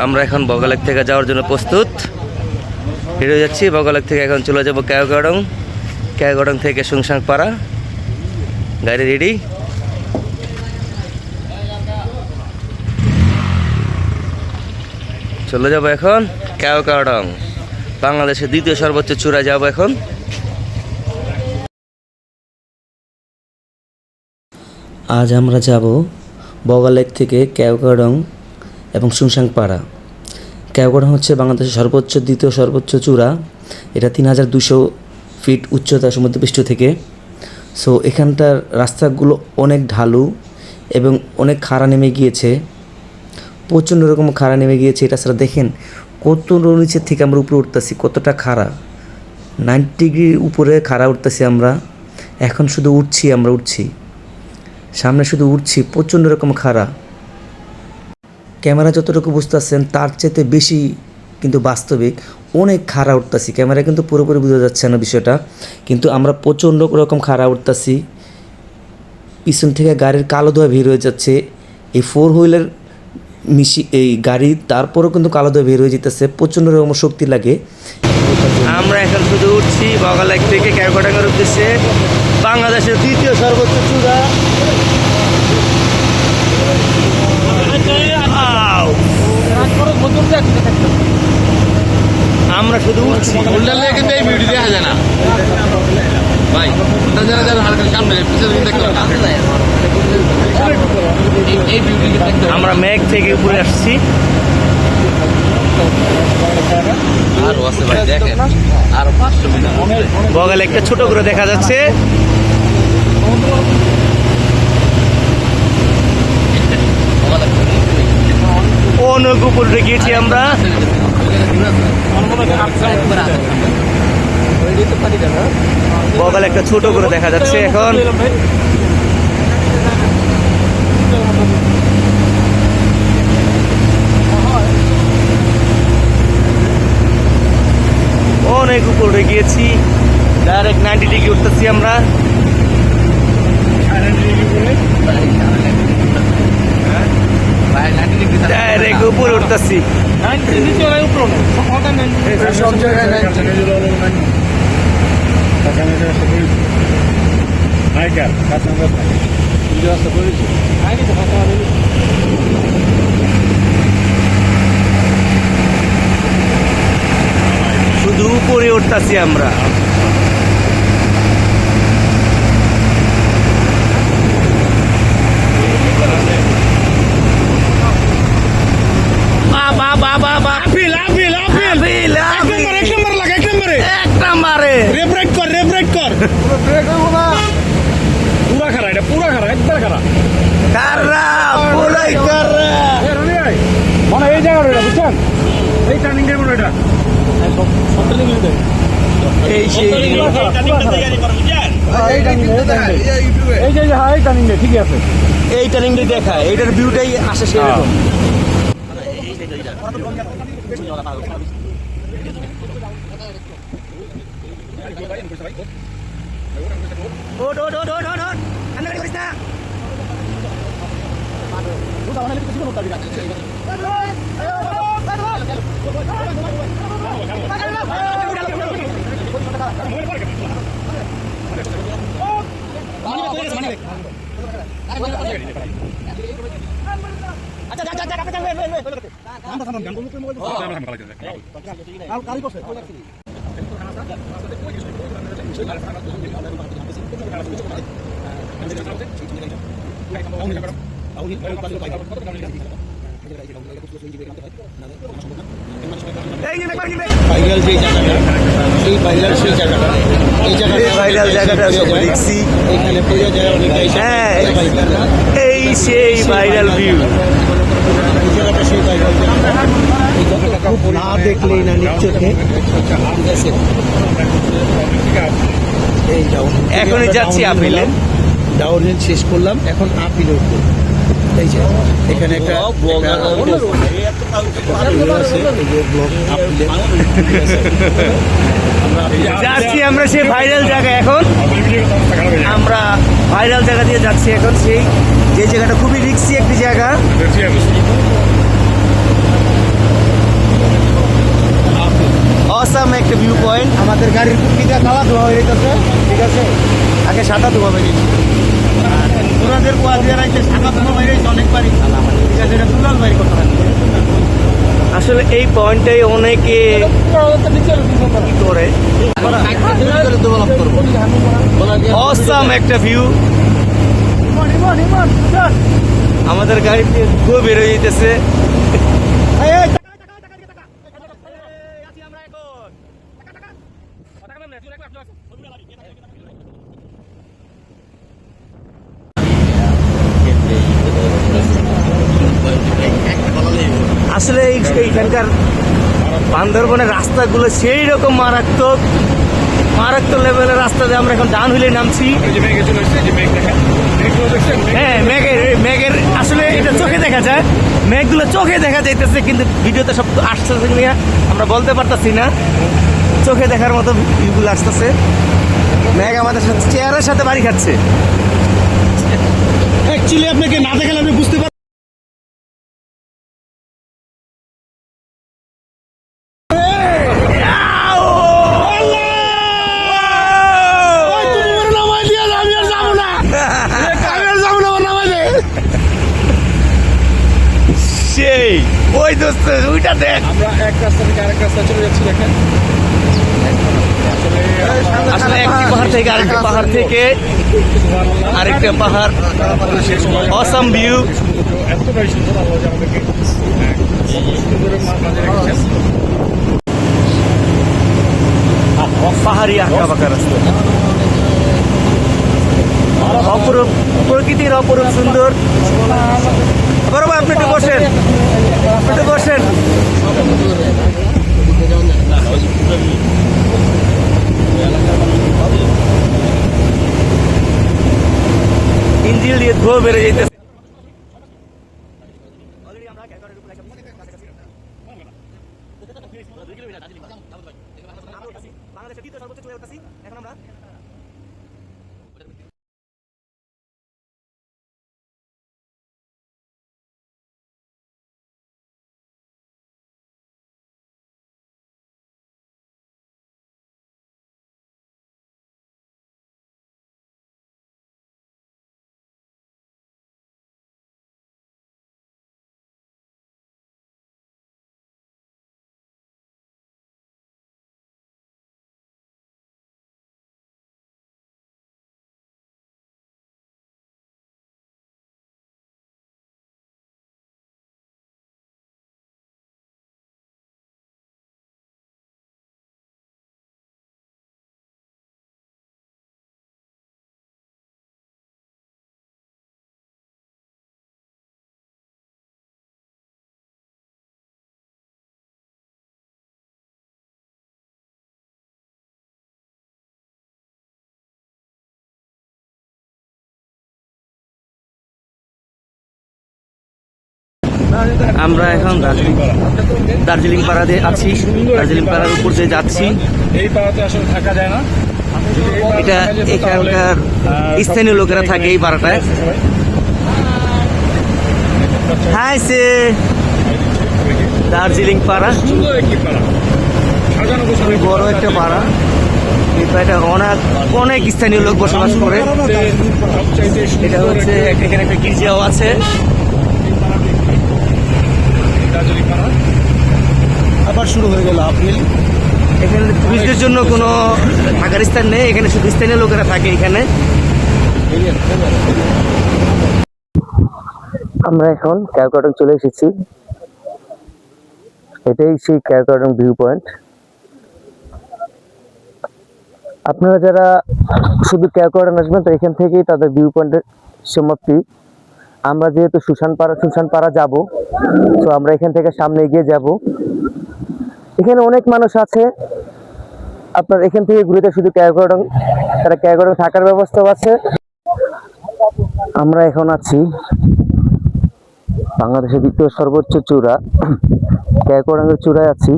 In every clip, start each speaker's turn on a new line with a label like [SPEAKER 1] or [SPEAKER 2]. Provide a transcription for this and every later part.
[SPEAKER 1] আমরা এখন বগালেক থেকে যাওয়ার জন্য প্রস্তুত বেরিয়ে যাচ্ছি। বগালেক থেকে এখন চলে যাব কেওগাডং, কেওগাডং থেকে সুংসাংপাড়া। গাড়ি রেডি। চলে যাব এখন কেওগাডং, বাংলাদেশের দ্বিতীয় সর্বোচ্চ চূড়ায় যাব এখন। আজ আমরা যাব বগালেক থেকে কেওগাডং এবং সুংসাংপাড়া। কেওগাডং হচ্ছে বাংলাদেশের দ্বিতীয় সর্বোচ্চ চূড়া। এটা 3200 ফিট উচ্চতা সমুদ্রপৃষ্ঠ থেকে। সো এখানটার রাস্তাগুলো অনেক ঢালু এবং অনেক খাড়া নেমে গিয়েছে, প্রচণ্ড রকম খাড়া নেমে গিয়েছে। এটা ছাড়া দেখেন কত নিচের থেকে আমরা উপরে উঠতেছি, কতটা খাড়া, 90 ডিগ্রির উপরে খাড়া উঠতেছি আমরা। এখন শুধু উঠছি, সামনে শুধু উঠছি, প্রচণ্ড রকম খাড়া। ক্যামেরা যতটুকু বুঝতেছেন তার চেয়ে বেশি কিন্তু বাস্তবিক অনেক খাড়া উঠতেছি। ক্যামেরায় কিন্তু পুরোপুরি বোঝা যাচ্ছে না বিষয়টা, কিন্তু আমরা প্রচণ্ড রকম খাড়া উঠতেছি। পিছন থেকে গাড়ির কালো ধোঁয়া বের হয়ে যাচ্ছে। এই 4 হুইলার এই গাড়ি তারপরেও কিন্তু কালো ধোঁয়া বের হয়ে যেতেছে, প্রচণ্ড রকম শক্তি লাগে। আমরা এখন শুধু উঠছি বগালেক থেকে কেওগাডাঙ্গার উদ্দেশ্যে, বাংলাদেশের দ্বিতীয় সর্বোচ্চ চূড়া। আমরা শুধু উঠছি,
[SPEAKER 2] কিন্তু এই ভিডিও দেখা যায় না ভাই,
[SPEAKER 1] আমরা মেঘ থেকে উপরে আসছি।
[SPEAKER 2] আরো আছে ভাই, দেখেন আরো 500 মিটার
[SPEAKER 1] বগালে একটা ছোট করে দেখা যাচ্ছে। অনেক উপরে গিয়েছি আমরা। বগালে একটা ছোট করে দেখা যাচ্ছে এখন। অনেক উপরে গিয়েছি, ডাইরেক্ট 90 ডিগ্রি উঠতেছি আমরা। ডাইরেক্ট উপরে উঠতেছি। শুধু উপরে উঠতেছি আমরা।
[SPEAKER 3] এই জায়গা বুঝছেন, এই টার্নিং এর এটা ঠিকই আছে।
[SPEAKER 1] এই টার্নিং দেখা, এইটার ভিউটাই আসে সেরকম।
[SPEAKER 2] ভাইরাল যে জায়গাটা, এই ভাইরাল সেই জায়গাটা, এই
[SPEAKER 1] ভাইরাল জায়গাটা দেখছি
[SPEAKER 2] এখানে পূজা যায় অনেকটাই।
[SPEAKER 1] হ্যাঁ, এই সেই ভাইরাল ভিউ।
[SPEAKER 2] এই জায়গাটা সেই ভাইরাল জায়গাটা, এই জায়গাটা খুব না দেখলেই না নিজ চোখে। এই ডাউন
[SPEAKER 1] এখনই যাচ্ছি আপিলে,
[SPEAKER 2] ডাউন শেষ করলাম, এখন আপিলে উঠবো। এই যে এখানে একটা
[SPEAKER 1] যাচ্ছি আমরা সেই ভাইরাল জায়গা। এখন আমরা ভাইরাল জায়গা দিয়ে যাচ্ছি এখন, সেই যে জায়গাটা খুবই রিস্কি একটি জায়গা।
[SPEAKER 2] আমাদের গাড়ির কুর্তিটা কালা ধোয়া হয়ে যেতেছে, ঠিক আছে, আগে সাদা ধোয়া হয়ে গেছে। আর ওনাদের কোয়া দিয়ে রাখছে সাদা ধোয়া হয়ে গেছে অনেকবারই, ঠিক আছে, এটা দুলাল ভাইয়ের কথা।
[SPEAKER 1] আসলে এই পয়েন্টটাই অনেকে কি করে, অসাম একটা ভিউ। আমাদের গাড়িতে ধুয়ে বের হয়ে যেতেছে। আসলে এইখানকার বান্দরবনের রাস্তাগুলো সেই রকম মারাত্মক লেভেলের রাস্তা দিয়ে আমরা এখন ডাউন হিলে নামছি। হ্যাঁ, মেঘের আসলে এটা চোখে দেখা যায়, মেঘগুলো চোখে দেখা যাইতেছে, কিন্তু ভিডিওতে সব আসতেছে নিয়ে আমরা বলতে পারতাছি না। চোখে দেখার মতো ভিউগুলো আসতেছে। মেঘ আমাদের সাথে চেয়ারের সাথে বাড়ি খাচ্ছে।
[SPEAKER 2] অ্যাকচুয়ালি আপনাকে না দেখালে আপনি বুঝতে পারবেন।
[SPEAKER 1] সেই ওই দোস্ত ওইটা দেখ,
[SPEAKER 3] আমরা এক রাস্তা থেকে আরেক রাস্তা চলে যাচ্ছি। দেখেন
[SPEAKER 1] আসলে একটি পাহাড় থেকে আরেকটি পাহাড় থেকে আরেকটা পাহাড়, অসাম ভিউ।
[SPEAKER 3] এতটাই সুন্দর আল্লাহ যে আমাদেরকে সুন্দরের মাঝে রেখেছেন।
[SPEAKER 1] পাহাড়ি আঁকা বাঁকা রাস্তা, অপরূপ প্রকৃতির অপরূপ সুন্দর। বরাবর আপনি একটু বসেন, একটু বসেন। ইঞ্জিল দিয়ে ধোয়া বেড়ে যেতেছে। বাংলাদেশের দ্বিতীয় সর্বোচ্চ চূড়ায় উঠতেছি এখন আমরা। আমরা এখন দার্জিলিং পাড়াতে আছি, দার্জিলিং পাড়ার উপর দিয়ে যাচ্ছি।
[SPEAKER 3] এই পাড়াতে আসলে থাকা যায় না।
[SPEAKER 1] এটা এখানকার স্থানীয় লোকেরা থাকে এই পাড়াটায়। হাই সে দার্জিলিং পাড়া,
[SPEAKER 3] সুন্দর একটি পাড়া, সাজানো গোছানো
[SPEAKER 1] বড় একটা পাড়া। এই পাড়াটা অনেক স্থানীয় লোক বসবাস করে।
[SPEAKER 3] সবচাইতে
[SPEAKER 1] এটা হচ্ছে এখানে একটা গির্জাও আছে।
[SPEAKER 3] দার্জিলিং পাড়া।
[SPEAKER 2] আবার শুরু হয়ে গেল আপিল।
[SPEAKER 1] এখানে টুরিস্টদের জন্য কোনো থাকার স্থান নেই, এখানে শুধু স্থানীয় লোকেরা থাকে এখানে। আমরা এখন ক্যাওকাটং চলে এসেছি। এটাই সেই ক্যাওকাটং ভিউ পয়েন্ট। আপনারা যারা শুধু ক্যাওকাটং আসবেন তো এখান থেকেই তাদের ভিউ পয়েন্টের সমাপ্তি। আমরা যেহেতু সুশানপাড়া যাব, তো আমরা এখান থেকে সামনে এগিয়ে যাব। এখানে অনেক মানুষ আছে, আপনার এখান থেকে ঘুরে শুধু ক্যাওকাটং, তারা ক্যাওকাটং থাকার ব্যবস্থাও আছে। আমরা এখন আছি বাংলাদেশের দ্বিতীয় সর্বোচ্চ চূড়া ক্যাওকাটং এর চূড়ায় আছি।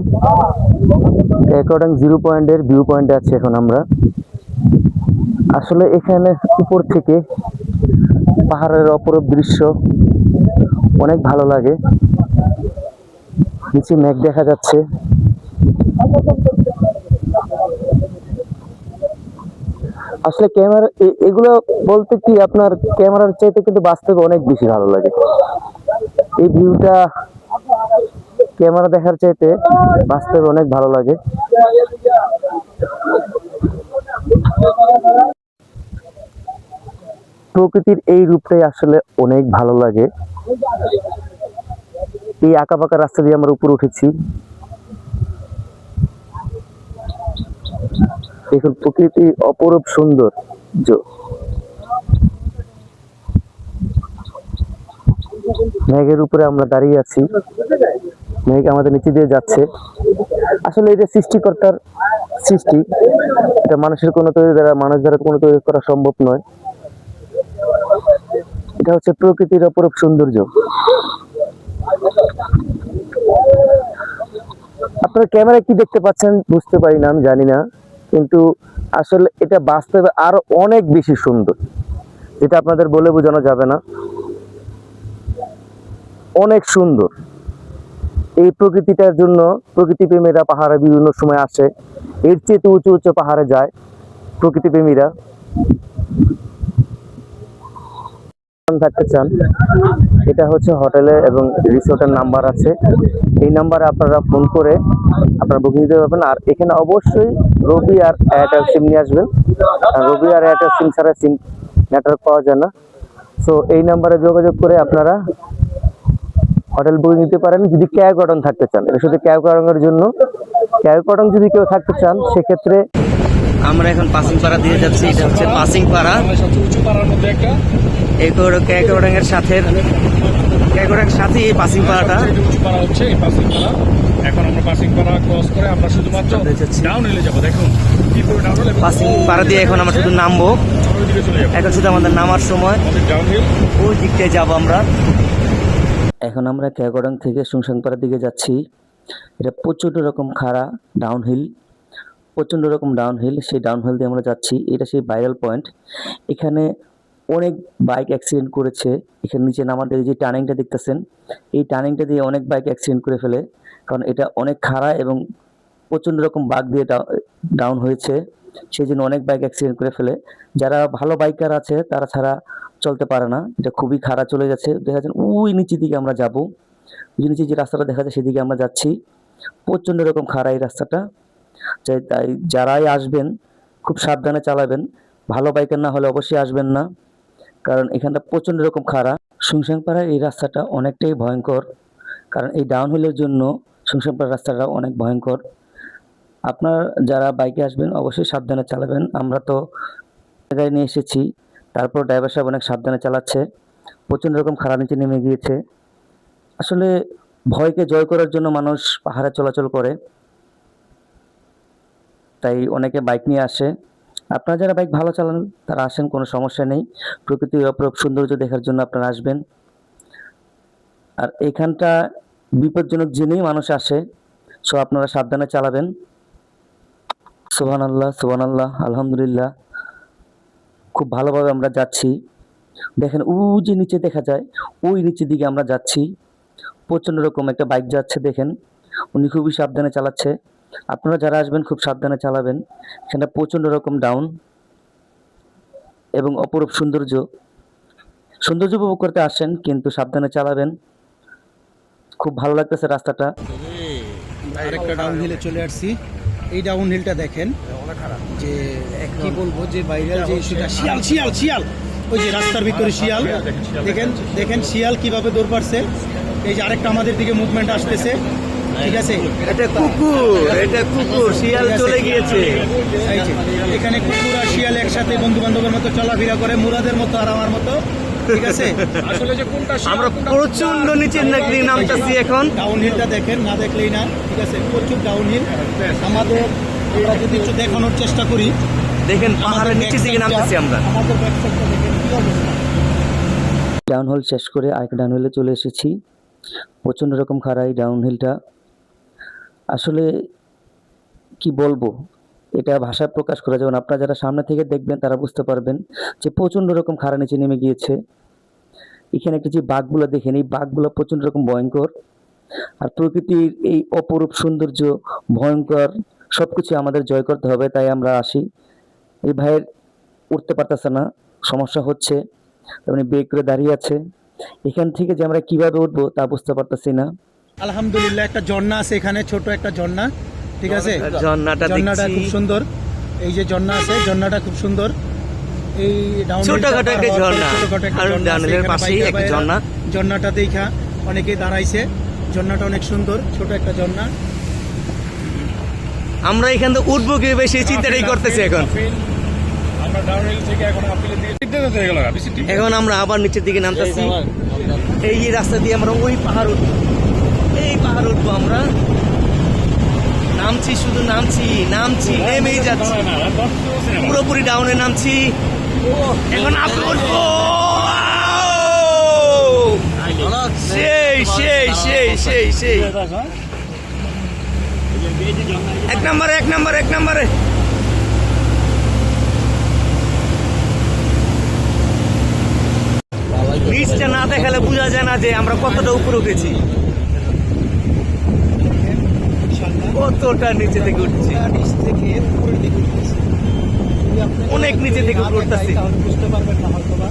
[SPEAKER 1] ক্যাওকাটং 0 পয়েন্টের ভিউ পয়েন্টে আছি এখন আমরা। আসলে এখানে উপর থেকে পাহাড়ের অপরূপ দৃশ্য অনেক ভালো লাগে। নিচে মেঘ দেখা যাচ্ছে।
[SPEAKER 4] আসলে ক্যামেরা এগুলো বলতে কি আপনার ক্যামেরার চাইতে কিন্তু বাস্তবে অনেক বেশি ভালো লাগে। এই ভিউটা ক্যামেরা দেখার চাইতে বাস্তবে অনেক ভালো লাগে। প্রকৃতির এই রূপটাই আসলে অনেক ভালো লাগে। এই আঁকা বাঁকা রাস্তা দিয়ে আমরা উপরে উঠেছি। দেখুন প্রকৃতি অপরূপ সৌন্দর্য। মেঘের উপরে আমরা দাঁড়িয়ে আছি, মেঘ আমাদের নিচে দিয়ে যাচ্ছে। আসলে এটা সৃষ্টিকর্তার সৃষ্টি, এটা মানুষের কোনো মানুষ দ্বারা কোনো তৈরি করা সম্ভব নয়। এটা হচ্ছে প্রকৃতির অপরূপ সৌন্দর্য। আপনারা ক্যামেরায় কি দেখতে পাচ্ছেন বুঝতে পারি না, আমি জানি না, কিন্তু আসলে এটা বাস্তবে আরো অনেক বেশি সুন্দর, যেটা আপনাদের বলে বোঝানো যাবে না। অনেক সুন্দর এই প্রকৃতিটার জন্য প্রকৃতি প্রেমীরা পাহাড়ে বিভিন্ন সময় আসে, এর চেয়ে উঁচু উঁচু পাহাড়ে যায় প্রকৃতি প্রেমীরা। থাকতে চান, এটা হচ্ছে হোটেলে এবং রিসোর্টের নাম্বার আছে, এই নাম্বারে আপনারা ফোন করে আপনারা বুকিং দিতে পারবেন। আর এখানে অবশ্যই রবি আর এয়ারটেল সিম নিয়ে আসবেন, রবি আর এয়ারটেল সিম ছাড়া সিম নেটওয়ার্ক পাওয়া যায় না। সো এই নাম্বারে যোগাযোগ করে আপনারা হোটেল বুকিং নিতে পারেন। যদি ক্যাওকটং থাকতে চান, এটা শুধু ক্যাওকটং এর জন্য। ক্যাওকটং যদি কেউ থাকতে চান সেক্ষেত্রে
[SPEAKER 1] আমরা এখন পাসিং পাড়া দিয়ে যাচ্ছি। এটা হচ্ছে পাসিং পাড়া,
[SPEAKER 3] সবচেয়ে উঁচু পাড়ার মধ্যে একটা,
[SPEAKER 1] ক্যাওকটং এর সাথে এই পাসিং পাড়াটা।
[SPEAKER 3] সবচেয়ে উঁচু পাড়া হচ্ছে এই পাসিং পাড়া। এখন আমরা পাসিং পাড়া ক্রস করে আমরা শুধুমাত্র ডাউন হিলে যাবো। দেখুন কি করে ডাউন হিল,
[SPEAKER 1] পাসিং পাড়া দিয়ে এখন আমরা শুধু নামবো,
[SPEAKER 3] ওইদিকে চলে যাবো।
[SPEAKER 1] এখন শুধু আমাদের নামার সময়
[SPEAKER 3] আমাদের ডাউন হিল
[SPEAKER 1] ওই দিকটায় যাবো আমরা। এখন আমরা ক্যাওকটং থেকে সুংসাংপাড়ার দিকে যাচ্ছি। এটা প্রচণ্ড রকম খাড়া ডাউনহিল, প্রচণ্ড রকম ডাউনহিল। সেই ডাউনহিল দিয়ে আমরা যাচ্ছি, এটা সেই ভাইরাল পয়েন্ট। এখানে অনেক বাইক অ্যাক্সিডেন্ট করেছে। এখানে নিচে নামার দিকে যে টার্নিংটা দেখতেছেন, এই টার্নিংটা দিয়ে অনেক বাইক অ্যাক্সিডেন্ট করে ফেলে, কারণ এটা অনেক খাড়া এবং প্রচণ্ড রকম বাঁক দিয়ে ডাউন হয়েছে, সেই জন্য অনেক বাইক অ্যাক্সিডেন্ট করে ফেলে। যারা ভালো বাইকার আছে তারা ছাড়া চলতে পারে না, এটা খুবই খাড়া চলে যাচ্ছে। দেখা যাচ্ছে ওই নিচের দিকে আমরা যাব, ওই নিচে যে রাস্তাটা দেখা যায় সেদিকে আমরা যাচ্ছি। প্রচণ্ড রকম খাড়া এই রাস্তাটা, তাই যারাই আসবেন খুব সাবধানে চালাবেন। ভালো বাইকার না হলে অবশ্যই আসবেন না, কারণ এখানটা প্রচণ্ড রকম খাড়া। সুংসাংপাড়ার এই রাস্তাটা অনেকটাই ভয়ঙ্কর, কারণ এই ডাউনহিলের জন্য সুংসাংপাড়ার রাস্তাটা অনেক ভয়ঙ্কর। আপনার যারা বাইকে আসবেন অবশ্যই সাবধানে চালাবেন। আমরা তো জায়গায় নিয়ে এসেছি, তারপর ড্রাইভার সাহেব অনেক সাবধানে চালাচ্ছে। প্রচণ্ড রকম খাড়া নিচে নেমে গিয়েছে। আসলে ভয়কে জয় করার জন্য মানুষ পাহাড়ে চলাচল করে, তাই অনেকে বাইক নিয়ে আসে। আপনারা যারা বাইক ভালো চালান তারা আসেন, কোনো সমস্যা নেই। প্রকৃতির অপরূপ সৌন্দর্য দেখার জন্য আপনারা আসবেন। আর এখানটা বিপজ্জনক জেনেই মানুষ আসে, সো আপনারা সাবধানে চালাবেন। সুবহানাল্লাহ, সুবহানাল্লাহ, আলহামদুলিল্লাহ। খুব ভালোভাবে আমরা যাচ্ছি। দেখেন ওই যে নিচে দেখা যায়, ওই নিচের দিকে আমরা যাচ্ছি। প্রচণ্ড রকম একটা বাইক যাচ্ছে, দেখেন উনি খুবই সাবধানে চালাচ্ছে। আপনারা যারা আসবেন খুব সাবধানে চালাবেন। এখানটা প্রচণ্ড রকম ডাউন এবং অপরূপ সৌন্দর্য উপভোগ করতে আসেন, কিন্তু সাবধানে চালাবেন। খুব ভালো লাগতেছে রাস্তাটা।
[SPEAKER 2] আরেকটা ডাউন হিলে চলে আসছি। এই ডাউন হিলটা দেখেন, যে কি বলবো, যে ভাইরাল যে ইস্যুটা, শিয়াল শিয়াল শিয়াল, ওই যে রাস্তার ভিতরে শিয়াল, দেখেন দেখেন শিয়াল কিভাবে দৌড় পারছে। এই যে আরেকটা আমাদের দিকে মুভমেন্ট আসতেছে, ঠিক আছে।
[SPEAKER 1] এটা কুকুর, শিয়াল চলে গিয়েছে।
[SPEAKER 2] এই যে এখানে কুকুর আর শিয়াল একসাথে বন্ধু বান্ধবের মতো চলাফেরা করে, মুরাদের মতো আর আমার মতো, ঠিক আছে।
[SPEAKER 3] আসলে যে কোনটা
[SPEAKER 1] আমরা প্রচন্ড নিচের দিকে নামতেছি এখন।
[SPEAKER 2] ডাউন হিলটা দেখেন, না দেখলেই না, ঠিক আছে। প্রচুর ডাউন হিল। আমরা যদি একটু দেখানোর চেষ্টা করি,
[SPEAKER 1] দেখেন পাহাড়ের নিচের দিকে নামতেছি আমরা।
[SPEAKER 2] আমাদের ব্যাক সাইডটা দেখেন কি অবস্থা।
[SPEAKER 4] ডাউনহিল শেষ করে আরেকটা ডাউনহিলে চলে এসেছি। প্রচণ্ড রকম খাড়া এই ডাউনহিলটা, আসলে কি বলবো, এটা ভাষায় প্রকাশ করা যাবে না। আপনারা যারা সামনে থেকে দেখবেন তারা বুঝতে পারবেন যে প্রচণ্ড রকম খাড়া নিচে নেমে গিয়েছে। এখানে একটা যে বাঘগুলো দেখেন, এই বাঘগুলো প্রচণ্ড রকম ভয়ঙ্কর। আর প্রকৃতির এই অপরূপ সৌন্দর্য, ভয়ঙ্কর সবকিছু আমাদের জয় করতে হবে, তাই আমরা আসি। এই ভাইয়ের উঠতে পারতেছে না, সমস্যা হচ্ছে, তেমনি ব্রেক করে দাঁড়িয়ে আছে। এখান থেকে যে আমরা কিভাবে উঠবো তা বুঝতে পারতেছি না।
[SPEAKER 2] আলহামদুলিল্লাহ একটা ঝর্ণা আছে এখানে, ছোট একটা ঝর্ণা, ঠিক আছে।
[SPEAKER 4] ঝর্ণাটা
[SPEAKER 2] ঝর্ণাটা
[SPEAKER 4] দেখছি।
[SPEAKER 2] খুব সুন্দর, এই যে ঝর্ণা আছে, ঝর্ণাটা খুব সুন্দর। এই
[SPEAKER 4] ছোটখাটো একটা ঝর্ণা, আর ডাউনহিলের পাশেই একটা ঝর্ণা।
[SPEAKER 2] ঝর্ণাটা দেখা অনেকেই দাঁড়াইছে। ঝর্ণাটা অনেক সুন্দর, ছোট একটা ঝর্ণা।
[SPEAKER 4] আমরা এখান থেকে উঠবো কিভাবে সেই চিন্তাটাই করতেছি এখন।
[SPEAKER 3] আমরা ডাউনহিল থেকে এখন আপিলের দিকে সিদ্ধান্ত হয়ে গেল বেশি ঠিক
[SPEAKER 4] এখন আমরা আবার নিচের দিকে নামতেছি। এই যে রাস্তা দিয়ে আমরা ওই পাহাড় উঠবো, এই পাহাড় উঠবো আমরা। নামছি, শুধু নামছি, নেমেই যাচ্ছি, পুরোপুরি ডাউনে নামছি। এখন আপ উঠবো। সেই সেই সেই সেই সেই এক নম্বরে নিচটা না দেখালে বোঝা যায় না যে আমরা কতটা উপরে উঠেছি, কতটা নিচে থেকে উঠছি।
[SPEAKER 2] নিচ থেকে উপরের দিকে উঠতেছি। যদি আপনি
[SPEAKER 4] অনেক নিচে থেকে উপরে উঠতেছি।
[SPEAKER 2] তাহলে বুঝতে পারবেন না হয়তো বা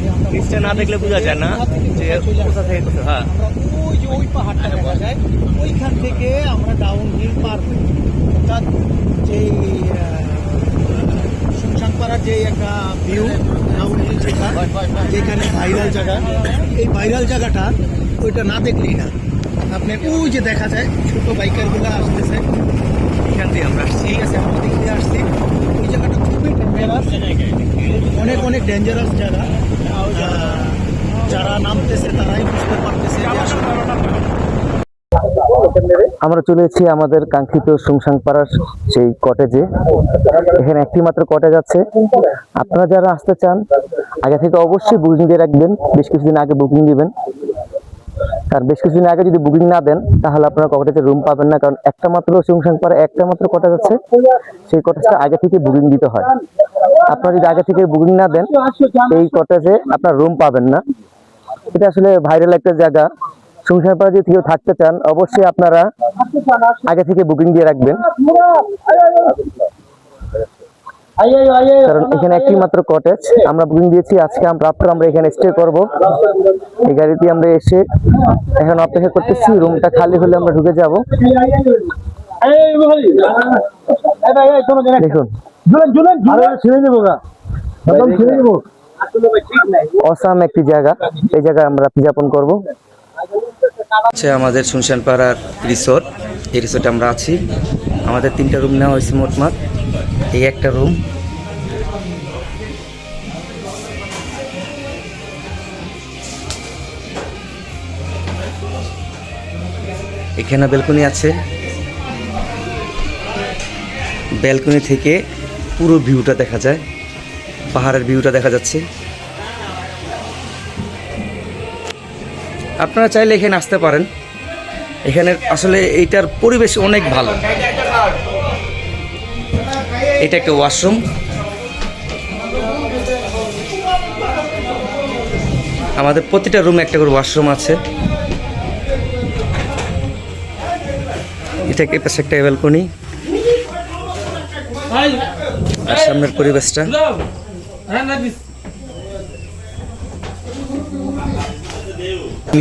[SPEAKER 2] যে আমরা
[SPEAKER 4] নিচটা না দেখলে বোঝা যায় না যে কোথা থেকে কোথা। হ্যাঁ,
[SPEAKER 2] আমরা ওই যে ওই পাহাড়টা দেখা যায়, ওইখান থেকে আমরা ডাউন হিল পার হই। অর্থাৎ যেই শুনশানপাড়ার যে একটা ভিউ, ডাউন হিল যেখানে ভাইরাল জায়গা, এই ভাইরাল জায়গাটা ওইটা না দেখলেই না। আপনি ওই যে দেখা যায় ছোট বাইকারগুলো আসতেছে,
[SPEAKER 4] এখান থেকে আমরা আসছি।
[SPEAKER 2] ঠিক আছে, আমরা দেখতে আসছি। ওই জায়গাটা খুবই ডেঞ্জারাস, অনেক ডেঞ্জারাস জায়গা। যারা নামতেছে তারাই বুঝতে পারতেছে যে আসলে
[SPEAKER 4] আমরা চলে এসেছি আমাদের কাঙ্ক্ষিত শুনশানপাড়ার সেই কটেজে। এখানে একটি মাত্র কটেজ আছে। আপনারা যারা আসতে চান আগে থেকে অবশ্যই বুকিং দিয়ে রাখবেন, বেশ কিছুদিন আগে বুকিং দিবেন। কারণ বেশ কিছুদিন আগে যদি বুকিং না দেন তাহলে আপনারা কটেজে রুম পাবেন না। কারণ একটা মাত্র শুনশানপাড়া একটা মাত্র কটেজ আছে, সেই কটেজটা আগে থেকে বুকিং দিতে হয়। আপনারা যদি আগে থেকে বুকিং না দেন এই কটেজে আপনার রুম পাবেন না। এটা আসলে ভাইরাল একটা জায়গা। শুনশানপাড়া যদি কেউ থাকতে চান অবশ্যই আপনারা আগে থেকে বুকিং দিয়ে রাখবেন, কারণ এখানে একটি মাত্র কটেজ। আমরা বুকিং দিয়েছি, আজকে আমরা এখানে স্টে করব। এই গাড়িতে আমরা এসে এখন অপেক্ষা করতেছি, রুমটা খালি হলে আমরা ঢুকে যাব। দেখুন অসাম একটি জায়গা, এই জায়গায় আমরা রাত্রি যাপন করবো। হচ্ছে আমাদের শুনশানপাড়ার রিসোর্ট। এই রিসোর্টে আমরা আছি। আমাদের 3টা রুম নেওয়া হয়েছে মোটমাট। এই একটা রুম, এখানে ব্যালকনি আছে। ব্যালকনি থেকে পুরো ভিউটা দেখা যায়, পাহাড়ের ভিউটা দেখা যাচ্ছে। আপনারা চাইলে এখানে আসতে পারেন। এখানে আসলে এইটার পরিবেশ অনেক ভালো। এটা একটা ওয়াশরুম। আমাদের প্রতিটা রুমে একটা করে ওয়াশরুম আছে। এটাকে পাশে একটা ব্যালকনি, আর সামনের পরিবেশটা।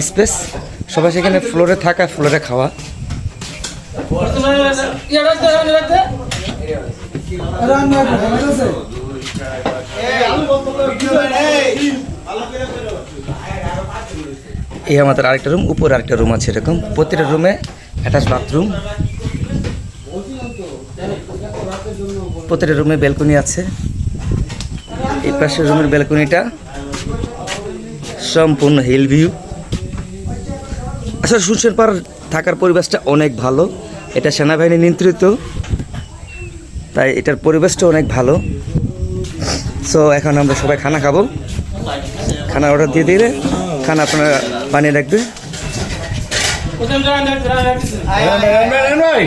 [SPEAKER 4] স্পেস, সবাই সেখানে ফ্লোরে থাকা, ফ্লোরে খাওয়া। এই আমাদের আরেকটা রুম, উপরে আরেকটা রুম আছে। এরকম প্রতিটা রুমে অ্যাটাচ বাথরুম, প্রতিটা রুমে ব্যালকনি আছে। এই পাশের রুমের ব্যালকনিটা সম্পূর্ণ হিল ভিউ। আসলে শুনশানপাড়ার থাকার পরিবেশটা অনেক ভালো। এটা সেনাবাহিনী নিয়ন্ত্রিত, তাই এটার পরিবেশটা অনেক ভালো। সো এখন আমরা সবাই খানা খাবো। খানা অর্ডার দিয়ে দিলে খানা আপনারা বানিয়ে রাখবে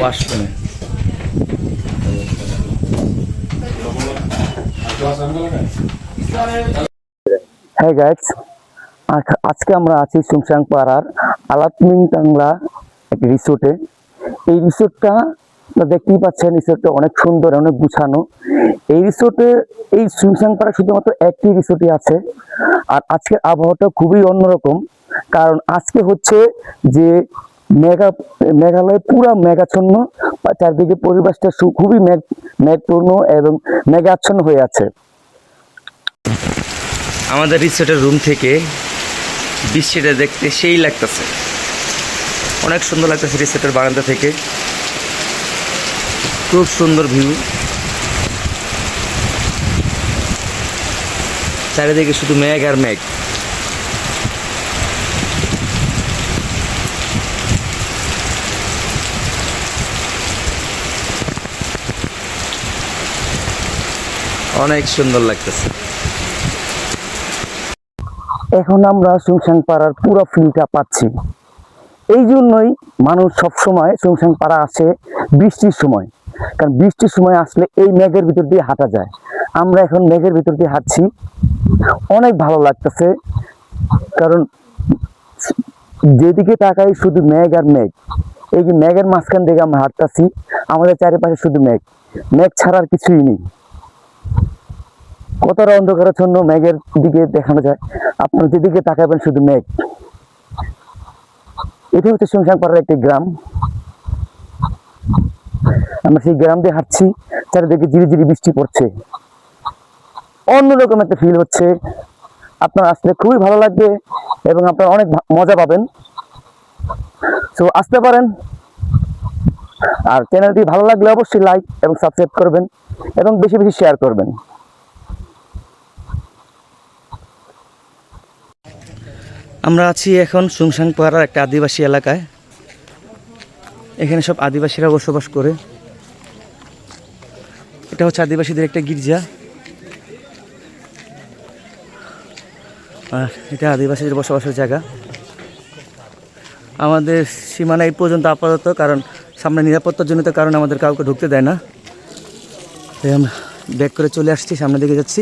[SPEAKER 4] ওয়াশরুমে। হ্যাঁ গাইস, আজকে আমরা আছি শুনশানপাড়ার আলাতমিং টাংলা এক রিসোর্টে। এই রিসোর্টটা দেখতেই পাচ্ছেন রিসোর্টটা অনেক সুন্দর, অনেক গুছানো। এই রিসোর্টে, এই সুনসান পাড়া শুধুমাত্র একটি রিসোর্টই আছে। আর আজকের আবহাওয়াটা খুবই অন্যরকম, কারণ আজকে হচ্ছে যে মেঘালয় পুরা মেঘাচ্ছন্ন, চারদিকে পরিবেশটা খুবই মেঘপূর্ণ এবং মেঘাচ্ছন্ন হয়ে আছে।
[SPEAKER 1] আমাদের রিসোর্টের রুম থেকে বৃষ্টিটা দেখতে সেই লাগতেছে, অনেক সুন্দর লাগতেছে। রিসোর্টের বারান্দা থেকে খুব সুন্দর ভিউ, চারিদিকে শুধু মেঘ আর মেঘ। অনেক সুন্দর লাগতেছে।
[SPEAKER 4] এখন আমরা সুনসান পাড়ার পুরো ফিলটা পাচ্ছি। এই জন্যই মানুষ সবসময় সুনসান পাড়া আসে বৃষ্টির সময়, কারণ বৃষ্টির সময় আসলে এই মেঘের ভিতর দিয়ে হাঁটা যায়। আমরা এখন মেঘের ভিতর দিয়ে হাঁটছি, অনেক ভালো লাগতেছে, কারণ যেদিকে তাকাই শুধু মেঘ আর মেঘ। এই যে মেঘের মাঝখান থেকে আমরা হাঁটতেছি, আমাদের চারিপাশে শুধু মেঘ, মেঘ ছাড়া আর কিছুই নেই। কতটা অন্ধকারাচ্ছন্ন মেঘের দিকে দেখানো যায়, আপনার যেদিকে তাকাবেন শুধু মেঘ। এটা হচ্ছে সুনসান পাড়ার একটি গ্রাম। আমরা সেই গ্রাম দিয়ে হাঁটছি, চারিদিকে ধীরে ধীরে বৃষ্টি পড়ছে, অন্যরকম একটা ফিল হচ্ছে। আপনার আসলে খুবই ভালো লাগবে এবং আপনারা অনেক মজা পাবেন। তো আসতে পারেন। আর চ্যানেলটি ভালো লাগলে অবশ্যই লাইক এবং সাবস্ক্রাইব করবেন এবং বেশি বেশি শেয়ার করবেন।
[SPEAKER 1] আমরা আছি এখন সুনসান পাড়ার একটা আদিবাসী এলাকায়। এখানে সব আদিবাসীরা বসবাস করে। এটা হচ্ছে আদিবাসীদের একটা গির্জা, আর এটা আদিবাসীদের বসবাসের জায়গা। আমাদের সীমানা এই পর্যন্ত আপাতত, কারণ সামনে নিরাপত্তাজনিত কারণে আমাদের কাউকে ঢুকতে দেয় না। তাই আমরা ব্যাক করে চলে আসছি, সামনের দিকে যাচ্ছি।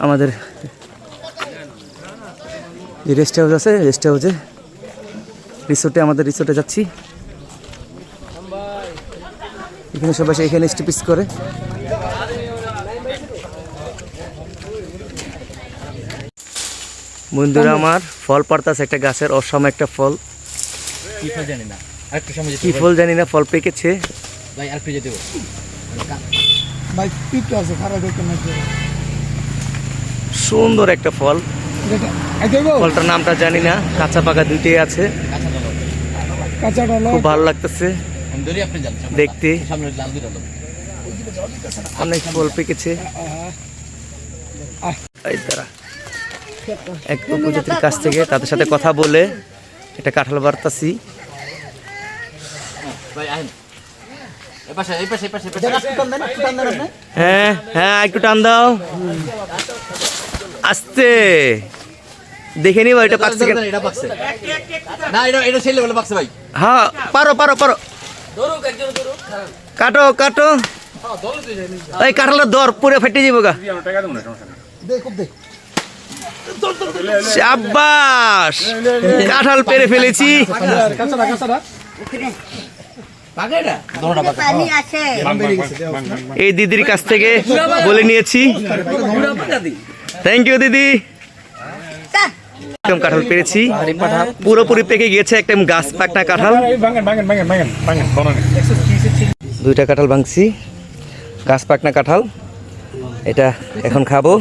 [SPEAKER 1] আমাদের যে রেস্ট হাউস আছে, রেস্ট হাউসে আমাদের রিসোর্টে যাচ্ছি। এখানে সবাই এখানে স্টিপিস করে। বন্ধুরা আমার ফল পাড়তাছে একটা গাছের, অসম একটা ফল,
[SPEAKER 5] কি ফল জানি না, আরেকটু সময়
[SPEAKER 1] কি ফল জানি না, ফল পেকেছে।
[SPEAKER 5] ভাই আরেকটু যেতে হবে।
[SPEAKER 2] ভাই পিঠটা আছে খারাপ দেখতে না,
[SPEAKER 1] সুন্দর একটা ফল। ফলটার নামটা জানি না, কাঁচা পাকা দুইটাই আছে,
[SPEAKER 2] কাঁচাটা
[SPEAKER 1] খুব ভালো লাগতেছে
[SPEAKER 5] ধরি আপনি যান
[SPEAKER 1] দেখতে।
[SPEAKER 5] সামনে লাল দুটো লোক
[SPEAKER 1] অনেক ফল পেকেছে। এই তারা এক উপজাতির কাছ থেকে তাদের সাথে কথা বলে এটা কাঁঠাল বাড়তাছি।
[SPEAKER 5] ভাই আহেন এই পাশে এই পাশে এই পাশে এই পাশে
[SPEAKER 1] হ্যাঁ হ্যাঁ, একটু টান দাও, আস্তে দেখে নিবা এটা পাকছে কিনা।
[SPEAKER 5] এটা পাকছে না, এটা এটা ছেলে বলে পাকছে ভাই।
[SPEAKER 1] হ্যাঁ পারো পারো পারো, কাটো কাটো। এই কাঁঠালের দর পুরো ফেটে যাবো গা। শাবাশ, কাঁঠাল পেরে ফেলেছি। এই দিদির কাছ থেকে বলে নিয়েছি। থ্যাংক ইউ দিদি। একদম কাঁঠাল পেরেছি, পুরোপুরি পেকে গিয়েছে, একদম গাছ পাকনা কাঁঠাল। দুইটা কাঁঠাল ভাঙছি, গাছ পাকনা কাঁঠাল। এটা এখন খাবো।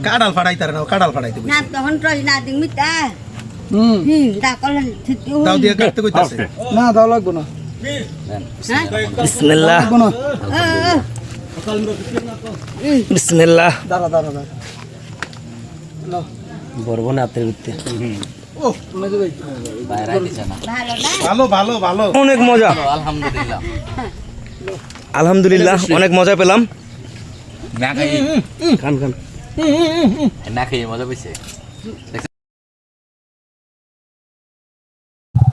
[SPEAKER 2] কাঁড়াল ফাড়াই তার না, কাঁড়াল ফাড়াইতে
[SPEAKER 6] না তখন তো না দিমি তা ডাকলেন ঠিক
[SPEAKER 2] দাও দিয়ে কাটতে কইতাছে না, দাও লাগবো না।
[SPEAKER 1] বিসমিল্লাহ বিসমিল্লাহ।
[SPEAKER 2] দাঁড়া দাঁড়া দাঁড়া,
[SPEAKER 1] বরবো না হাতের ভিতরে।
[SPEAKER 2] ও
[SPEAKER 5] বাইরে দিছে না,
[SPEAKER 2] ভালো ভালো ভালো,
[SPEAKER 1] অনেক মজা,
[SPEAKER 5] আলহামদুলিল্লাহ
[SPEAKER 1] আলহামদুলিল্লাহ, অনেক মজা পেলাম।
[SPEAKER 5] না খাই
[SPEAKER 1] খান খান।
[SPEAKER 5] না খাই মজা পেয়েছে।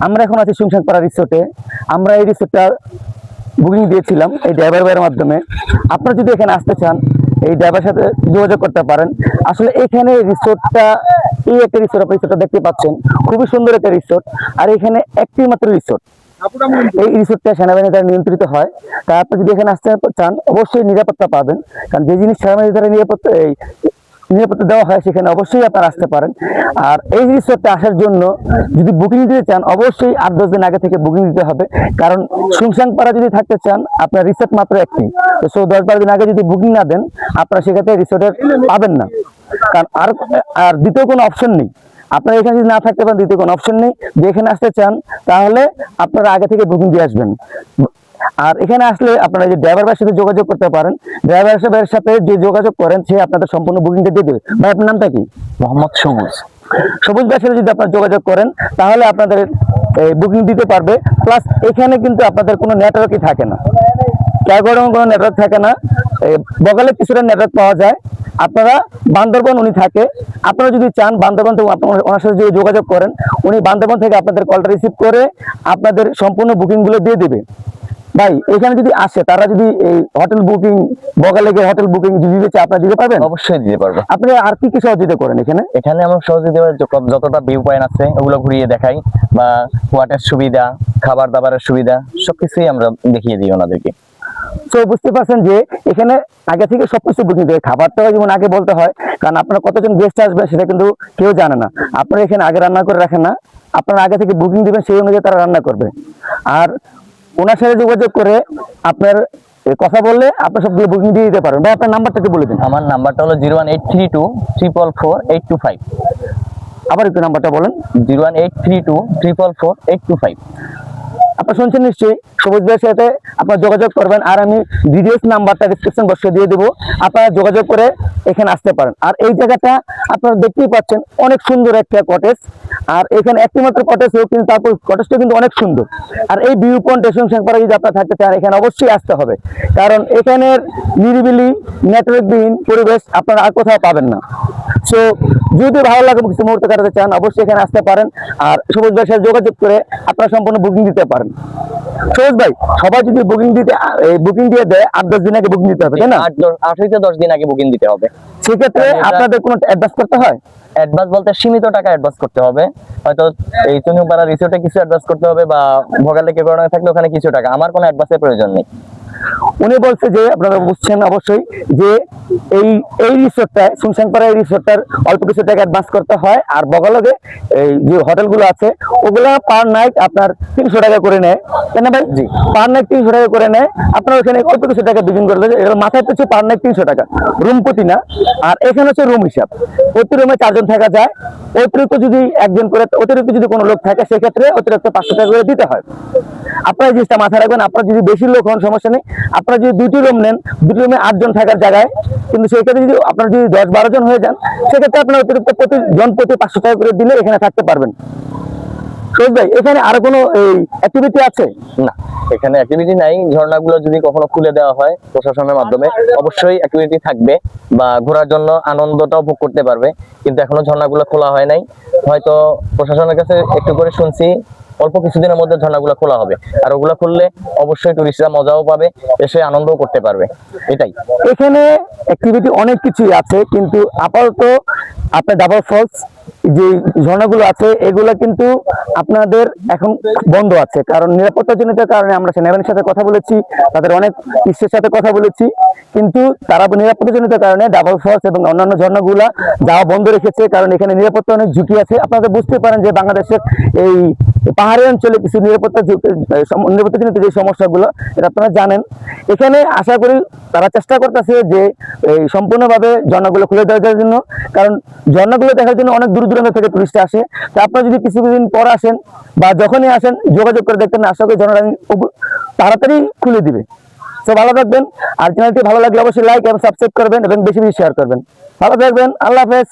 [SPEAKER 4] আমরা এখন আছি সুনসান পাড়া রিসোর্টে। আমরা এই রিসোর্টটা বুকিং দিয়েছিলাম এই ড্রাইভার ভাইয়ের মাধ্যমে। আপনারা যদি এখানে আসতে চান এই ড্রাইভারের সাথে যোগাযোগ করতে পারেন। আসলে এখানে রিসোর্টটা, এই একটা রিসোর্ট, আপনি রিসোর্টটা দেখতে পাচ্ছেন, খুবই সুন্দর একটা রিসোর্ট। আর এখানে একটি মাত্র রিসোর্ট, এই রিসোর্টটা সেনাবাহিনী দ্বারা নিয়ন্ত্রিত হয়। তা আপনি যদি এখানে আসতে চান অবশ্যই নিরাপত্তা পাবেন, কারণ যে জিনিস সেনাবাহিনী দ্বারা নিরাপত্তা দেওয়া হয় সেখানে অবশ্যই আপনারা আসতে পারেন। আর এই রিসোর্টে আসার জন্য যদি বুকিং দিতে চান অবশ্যই 8-10 দিন আগে থেকে বুকিং দিতে হবে, কারণ সুংসাংপাড়া যদি থাকতে চান আপনার রিসোর্ট মাত্র একটি, তো 10-12 দিন আগে যদি বুকিং না দেন আপনারা সেক্ষেত্রে রিসোর্টের পাবেন না, কারণ আর দ্বিতীয় কোনো অপশন নেই। আপনারা এখানে যদি না থাকতে পারেন দ্বিতীয় কোনো অপশন নেই, যে এখানে আসতে চান তাহলে আপনারা আগে থেকে বুকিং দিয়ে আসবেন। আর এখানে আসলে আপনারা যে ড্রাইভার ভাইয়ের সাথে যোগাযোগ করতে পারেন, ড্রাইভার ভাইয়ের সাথে যে যোগাযোগ করেন সে আপনাদের সম্পূর্ণ বুকিংটা দিয়ে দেবে। ভাই আপনার নামটা কি?
[SPEAKER 7] মোহাম্মদ সবুজ।
[SPEAKER 4] সবুজ ভাইয়ের সাথে যদি আপনারা যোগাযোগ করেন তাহলে আপনাদের বুকিং দিতে পারবে। প্লাস এখানে কিন্তু আপনাদের কোনো নেটওয়ার্কই থাকে না, ক্যাগোডং কোনো নেটওয়ার্ক থাকে না, বগালে কিছুটা নেটওয়ার্ক পাওয়া যায়। আপনারা বান্দরবন উনি থাকে, আপনারা যদি চান বান্দরবন থেকে ওনার সাথে যদি যোগাযোগ করেন উনি বান্দরবন থেকে আপনাদের কলটা রিসিভ করে আপনাদের সম্পূর্ণ বুকিংগুলো দিয়ে দেবে। ভাই এখানে যদি আসে তারা যদি এই হোটেল বুকিং, বগালেগের হোটেল বুকিং যদি দিতে চায় আপনারা দিতে পারবেন?
[SPEAKER 7] অবশ্যই দিতে পারবো।
[SPEAKER 4] আপনি আর কি কি সহযোগিতা করেন এখানে?
[SPEAKER 7] এখানে আমরা সহযোগিতা যতটা ভিউ পয়েন্ট আছে ওগুলো ঘুরিয়ে দেখাই, বা ওয়াটার সুবিধা, খাবার দাবারের সুবিধা সবকিছুই আমরা দেখিয়ে দিই ওনাদেরকে।
[SPEAKER 4] তো বুঝতে পারছেন যে এখানে আগে থেকে সবকিছু বুকিং করে, খাবারটাও যেমন আগে বলতে হয়, কারণ আপনারা কতজন গেস্ট আসবে সেটা কিন্তু কেউ জানে না। আপনারা এখানে আগে রান্না করে রাখেন না, আপনারা আগে থেকে বুকিং দিবেন, সেই অনুযায়ী তারা রান্না করবে। আর ওনার সাথে যোগাযোগ করে আপনার কথা বললে আপনার সবগুলো বুকিং দিয়ে দিতে পারেন। ভাই আপনার নাম্বারটা একটু বলে দিন।
[SPEAKER 7] আমার নাম্বারটা হলো 01832
[SPEAKER 4] আবার একটু নাম্বারটা বলেন।
[SPEAKER 7] 01832
[SPEAKER 4] আপনারা শুনছেন নিশ্চয়ই, সবুজ ভাইয়ের সাথে আপনারা যোগাযোগ করবেন। আর আমি ডিটেলস নাম্বারটা ডিসক্রিপশন বক্সে দিয়ে দেবো, আপনারা যোগাযোগ করে এখানে আসতে পারেন। আর এই জায়গাটা আপনারা দেখতেই পাচ্ছেন অনেক সুন্দর একটা কটেজ, আর এখানে একটি মাত্র কটেজ হোক কিন্তু তারপর কটেজটা কিন্তু অনেক সুন্দর। আর এই ভিউ পয়েন্ট সুংসাংপাড়া যদি আপনারা থাকতে চান এখানে অবশ্যই আসতে হবে, কারণ এখানের নিরিবিলি নেটওয়ার্কবিহীন পরিবেশ আপনারা আর কোথাও পাবেন না। সো যদি ভালো লাগে কিছু মুহূর্ত কাটাতে চান অবশ্যই এখানে আসতে পারেন, আর সবুজ ভাইয়ের সাথে যোগাযোগ করে আপনারা সম্পূর্ণ বুকিং দিতে পারেন। সবুজ ভাই সবাই যদি বুকিং দিয়ে দেয় 8-10 দিন আগে বুকিং দিতে হবে, তাই না?
[SPEAKER 7] 8 থেকে 10 দিন আগে বুকিং দিতে হবে।
[SPEAKER 4] সেক্ষেত্রে আপনাদের কোনো অ্যাডভান্স করতে হয়?
[SPEAKER 7] অ্যাডভান্স বলতে সীমিত টাকা অ্যাডভান্স করতে হবে, হয়তো এই চুনিপাড়া রিসোর্টে কিছু অ্যাডভান্স করতে হবে, বা ভোগালে কেবড়ায় থাকলে ওখানে কিছু টাকা। আমার কোনো অ্যাডভান্সের প্রয়োজন নেই।
[SPEAKER 4] উনি বলছে যে আপনারা বুঝছেন অবশ্যই যে এই রিসোর্টটায় সুংসাংপাড়া এই রিসোর্টটার অল্প কিছু টাকা অ্যাডভান্স করতে হয়, আর বগলগে এই যে হোটেলগুলো আছে ওগুলা পার নাইট আপনার 300 টাকা করে নেয়, তাই না ভাই? জি, পার নাইট 300 টাকা করে নেয়। আপনার ওখানে অল্প কিছু টাকা বুকিং করে দেয়, এটা মাথায় পিছু পার নাইট 300 টাকা, রুম প্রতি না। আর এখানে হচ্ছে রুম হিসাব, প্রতি রুমে 4 জন থাকা যায়। অতিরিক্ত যদি একজন করে অতিরিক্ত যদি কোনো লোক থাকে সেক্ষেত্রে অতিরিক্ত 500 টাকা করে দিতে হয়। আপনারা এই জিনিসটা মাথায় রাখবেন। আপনারা যদি বেশি লোক হন সমস্যা নেই, আপনারা যদি 2টি রুম নেন, 2টি রুমে 8 জন থাকার জায়গায়, কিন্তু সেক্ষেত্রে যদি আপনারা যদি 10-12 জন হয়ে যান সেক্ষেত্রে আপনারা অতিরিক্ত প্রতি 500 টাকা করে দিলে এখানে থাকতে পারবেন। সবুজ ভাই এখানে আরো কোনো এই অ্যাক্টিভিটি আছে?
[SPEAKER 7] না, এখানে অ্যাক্টিভিটি নাই। ঝর্ণাগুলো যদি কখনো খুলে দেওয়া হয় প্রশাসনের মাধ্যমে অবশ্যই অ্যাক্টিভিটি থাকবে, বা ঘোরার জন্য আনন্দটাও ভোগ করতে পারবে, কিন্তু এখনো ঝর্ণাগুলো খোলা হয় নাই। হয়তো প্রশাসনের কাছে একটু করে শুনছি অল্প কিছুদিনের মধ্যে ঝর্ণাগুলো খোলা হবে, আর ওগুলো খুললে অবশ্যই টুরিস্টরা মজাও পাবে, এসে আনন্দও করতে পারবে। এটাই।
[SPEAKER 4] এখানে অ্যাক্টিভিটি অনেক কিছুই আছে, কিন্তু আপাতত আপনার ডাবল ফলস যে ঝর্ণাগুলো আছে এগুলো কিন্তু আপনাদের এখন বন্ধ আছে, কারণ নিরাপত্তাজনিত কারণে আমরা সেনাবাহিনীর সাথে কথা বলেছি, তাদের অনেক বিশ্বের সাথে কথা বলেছি, কিন্তু তারা নিরাপত্তাজনিত কারণে ডাবল ফলস এবং অন্যান্য ঝর্ণাগুলা যাওয়া বন্ধ রেখেছে, কারণ এখানে নিরাপত্তা অনেক ঝুঁকি আছে। আপনারা বুঝতে পারেন যে বাংলাদেশের এই পাহাড়ি অঞ্চলে কিছু নিরাপত্তাজনিত যে সমস্যাগুলো এটা আপনারা জানেন। এখানে আশা করি তারা চেষ্টা করতেছে যে এই সম্পূর্ণভাবে ঝর্ণাগুলো খুলে দেওয়ার জন্য, কারণ ঝর্ণাগুলো দেখার জন্য অনেক দূর দূরান্ত থেকে টুরিস্ট আসে। তো আপনারা যদি কিছুদিন পর আসেন বা যখনই আসেন যোগাযোগ করে দেখবেন, আশা করি ঝর্ণাটা তাড়াতাড়ি খুলে দিবে। তো ভালো থাকবেন, আর চ্যানেলটি ভালো লাগলে অবশ্যই লাইক এবং সাবস্ক্রাইব করবেন এবং বেশি বেশি শেয়ার করবেন। ভালো থাকবেন, আল্লাহ হাফেজ।